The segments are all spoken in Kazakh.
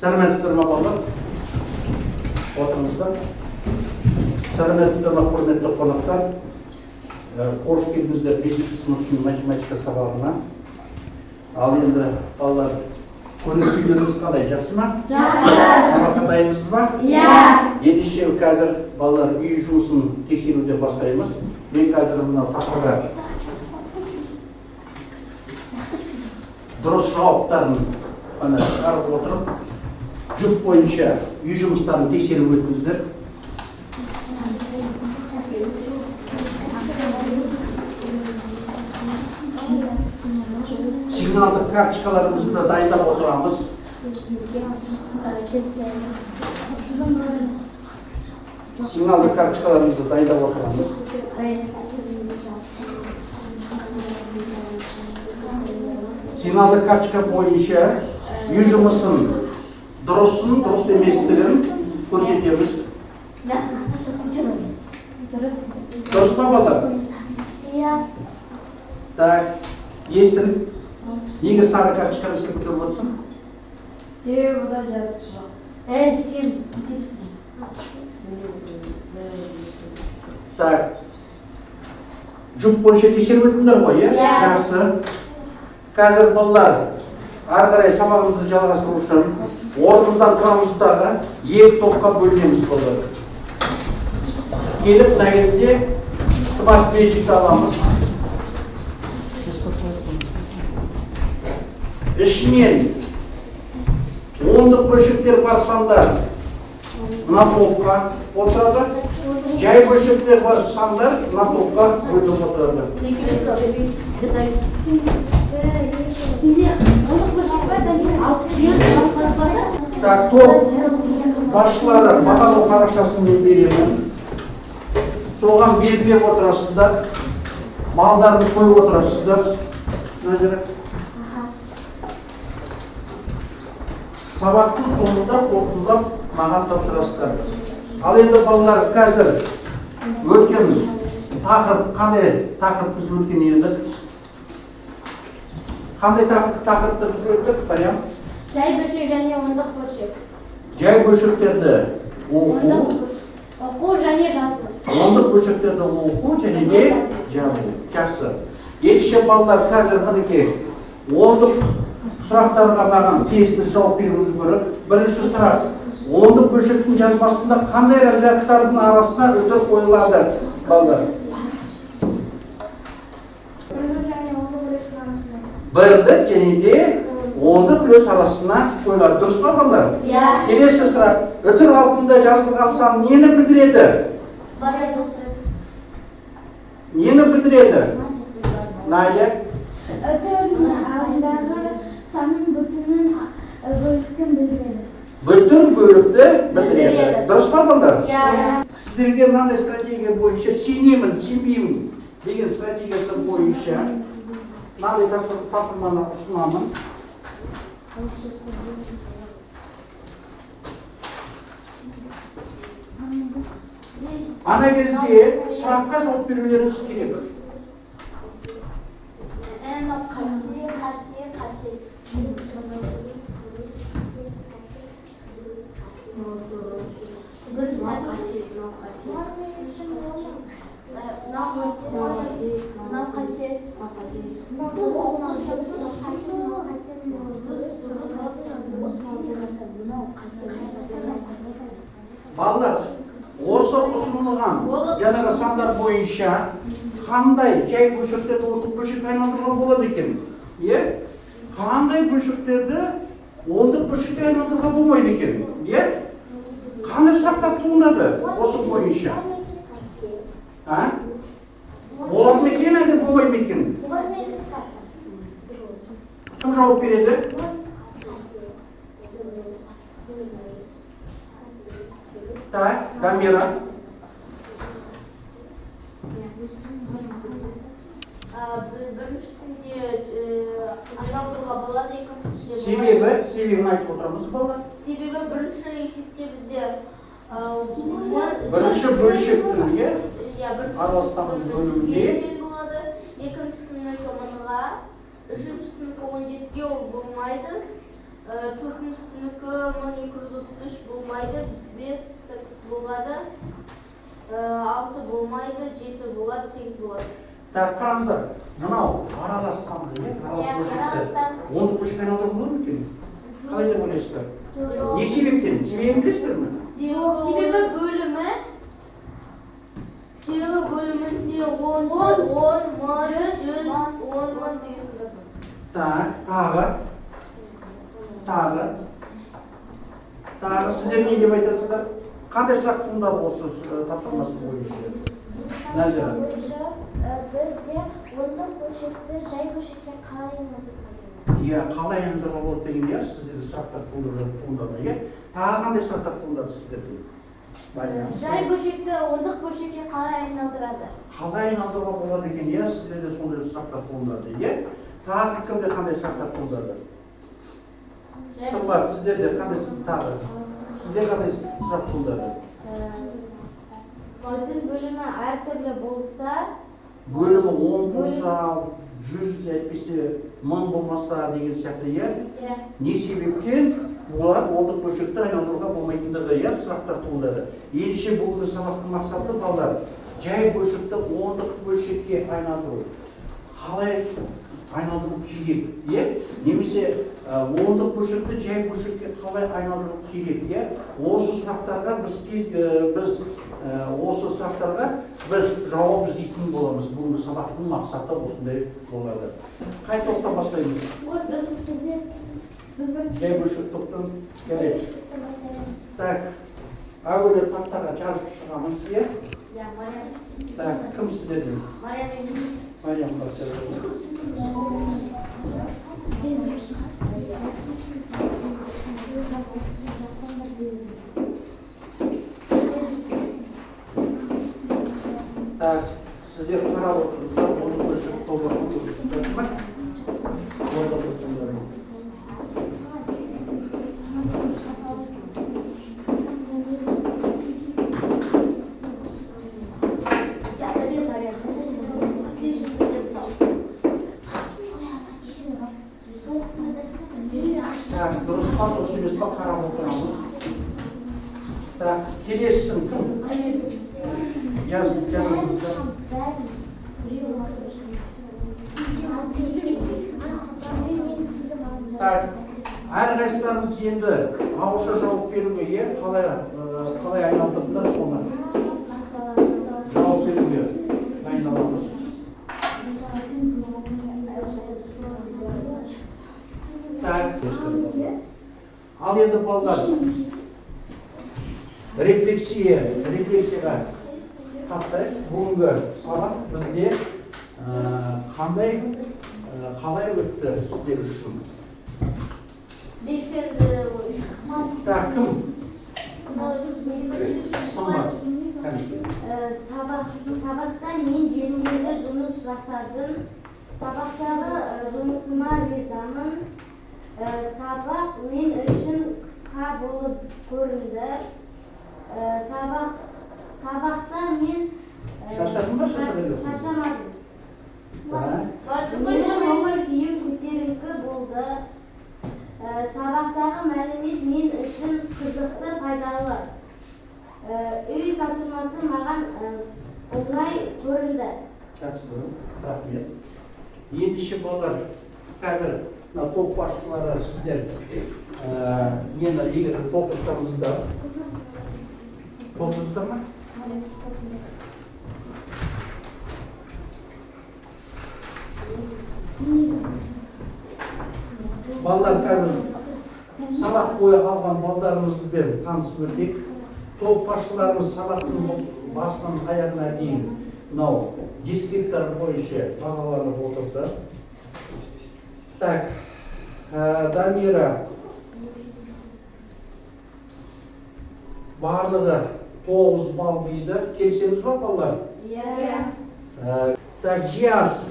Сәлеметсіздер ме балалар? Отырыңыздар. Сәлеметсіздер ме құрметті қонақтар? Қош келдіңіздер 5-ші сыныптың математика сабағына. Ал енді балалар, көңіл-күйлеріңіз қалай, жақсы ма? Жақсы. Сабаққа дайынсыз ба? Иә. Ендеше қазір балалар үй жұмысын тексеруден бастаймыз. Мен қазір мына тақырға дұрыс жауаптарын шығарып отырып, жұп бойынша үй жұмыстарын тексеріп өтіңіздер. Сигналдық карточкаларымызды да дайындап отырамыз. Сигналдық карточкаларымызды дайындап отырамыз. Сигналдық карточка бойынша үй жұмысын дұрысын, дұрыс еместігін көрсетеміз. Дұрыс па балалар? Так, есіл. Неге сары карточканы сен көтеріп отырсың? Себебі бұда жарысы жоқ. Сен Так, жұп бойынша тексеріп өттіңдер ғой, е? Жақсы. Қазір балалар, ары қарай сабағымызды жалғастыру үшін орнымыздан тұрамыздағы екі топқа бөлінеміз балалар. Келіп, мына кезде смарт бейджикті аламыз. Ішінен ондық бөлшектер бар сандар мына топқа отырады. Жай бөлшектер бар сандар мына топқа бөлініп отырады. Так, топ басшылары бағалау парақшасын мен беремін. Соған белгілеп отырасыздар. Малдарды қойып отырасыздар. Сабақтың соңында қорытындылап маған тапсырасыздар. Ал енді балалар, қазір өткен тақырып, қандай тақырып біз өткен едік? Қандай тақырыпты біз өттік, Парям? жай бөлшек және ондық бөлшек. Жай бөлшектерді оқу және жазу. Ондық бөлшектерді оқу және де жазу. Жақсы. Ендеше балалар, қазір мінекей ондық сұрақтарға арналған тестті жауап беруіміз керек. Бірінші сұрақ: ондық бөлшектің жазбасында қандай разрядтардың арасына үтір қойылады, балалар? Бірлік және де ондық үлес арасына қойылады. Дұрыс па, балалар? Иә. Келесі сұрақ: үтір қалпында жазылған сан нені білдіреді? Нені білдіреді? Найя? Өтірдің алдындағы санның бүтінін бөліктен білдіреді. Бүтін бөлікті білдіреді. Дұрыс па, балалар? Иә. Сіздерге мынандай стратегия бойынша сенемін, сенбеймін деген стратегиясы бойынша мынандай тапсырманы ұсынамын. Ана кезде сұраққа жауап берулеріңіз керек. Балалар, осы ұсынылған жаңағы сандар бойынша қандай жай бөлшектерді ондық бөлшекке айналдыруға болады екен? Қандай бөлшектерді ондық бөлшекке айналдыруға болмайды екен? Қандай сұрақтар туындады осы бойынша? Болады ма екен, әлде болмайды ма екен? Кім жауап береді? Так, Дамира. Біріншісінде айналдыруға болады, екіншісінде Себебін айтып отырмыз, балалар. Себебі бірінші есепте бізде бірінші бөлшектің аралықтағы бөлімде болады, екіншісінің 10-ға, үшіншісінің 17-ге ол болмайды. Төртіншісінікі 1233 болмайды, 5 болады, 6 болмайды, 7 болады, 8 болады. Так, қараңыздар, мынау араласқанды, аралас бөлшекті. Ондық бөлшек айналдыруға болады ма екен? Қалай деп ойлайсыздар? Не себептен? Себебін білесіздер ме? Себебі бөлімі те 10, 10, 100, 10 деген сұрады. Так, тағы сіздер не деп айтасыздар? Қандай сұрақ туындады осы тапсырмасы бойынша? Назира. Бізде ондық бөлшекті жай бөлшекке қалай айналдыруға? Иә, қалай айналдыруға болады деген иә, сіздерде сұрақтар туындады, иә? Тағы қандай сұрақтар туындады сіздерде? Жай бөлшекті ондық бөлшекке қалай айналдырады? Қалай айналдыруға болады екен, иә? Сіздерде сондай сұрақтар туындады, иә? Тағы кімде қандай сұрақтар туындады? Сымбат, сіздерде қандай тағы? Сізде қандай сұрақ туындады? Бүтін бөлімі әртүрлі болса, Бөлімі 10 болса, 100 әйтпесе 1000 болмаса деген сияқты, иә? Не себептен олар ондық бөлшекті айналдыруға болмайтындығы, иә, сұрақтар туындады. Ендеше бүгінгі сабақтың мақсаты балалар, жай бөлшекті ондық бөлшекке айналдыру. Қалай айналдыру керек, иә? Немесе ондық бөлшекті жай бөлшекке қалай айналдыру керек, иә? Осы сұрақтарға біз жауап іздейтін боламыз. Бүгінгі сабақтың мақсаты осындай болады. Қай топтан бастаймыз? Жай бөлшек топтан келеді. Так, әуелі тақтаға жазып шығамыз, иә? Так, кім сіздерден? Мариям Так, сіздер қарап отырсыздар, оны бөлшек тобы көрсетесіз ме? Ойлап отырсыңдар. Так, дұрыс па, дұрыс емес па қарап отырамыз. Так, келесің кім? Жазыңыздар. Так, әрқайсыларыңыз енді ауызша жауап беруге, иә, қалай айналдырдыңдар соны? Жауап беруге дайындаламыз. Так, ал енді балалар, рефлексияға қатысайық. Бүгінгі сабақ бізде қалай өтті сіздер үшін? Белсенді ой. Так, кім? Сабақта мен белсенді жұмыс жасадым. Сабақтағы жұмысыма ризамын. Сабақ мен үшін қысқа болып көрінді. Сабақта мен Шаршадың ба, шаршадың? шаршамадым. Так. Көңіл күйім көтеріңкі болды. Сабақтағы мәлімет мен үшін қызықты, пайдалы. Үй тапсырмасы маған оңай көрінді. Жақсы, рахмет. Ендеше балалар, қазір топ басшылары сіздер нені егер топ ұстаңыздар. Топ ұстар ма? Балалар қазір сабақ бойы қалған балдарымызбен танысып өтейік. Топ басшыларымыз сабақтың басынан аяғына дейін мынау дискриптор бойынша бағаланып отырды. Так, Дамира барлығы 9 балл дейді. Келісеміз ба балалар? Иә. Так, Жияс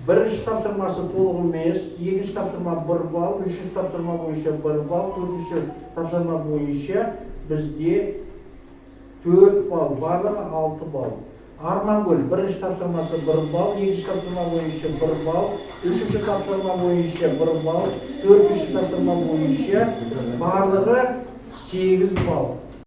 бірінші тапсырмасы толық емес, екінші тапсырма 1 балл, үшінші тапсырма бойынша 1 балл, төртінші тапсырма бойынша бізде 4 балл, барлығы 6 балл. Армангүл бірінші тапсырмасы 1 балл, екінші тапсырма бойынша 1 балл, үшінші тапсырма бойынша 1 балл, төртінші тапсырма бойынша барлығы 8 балл.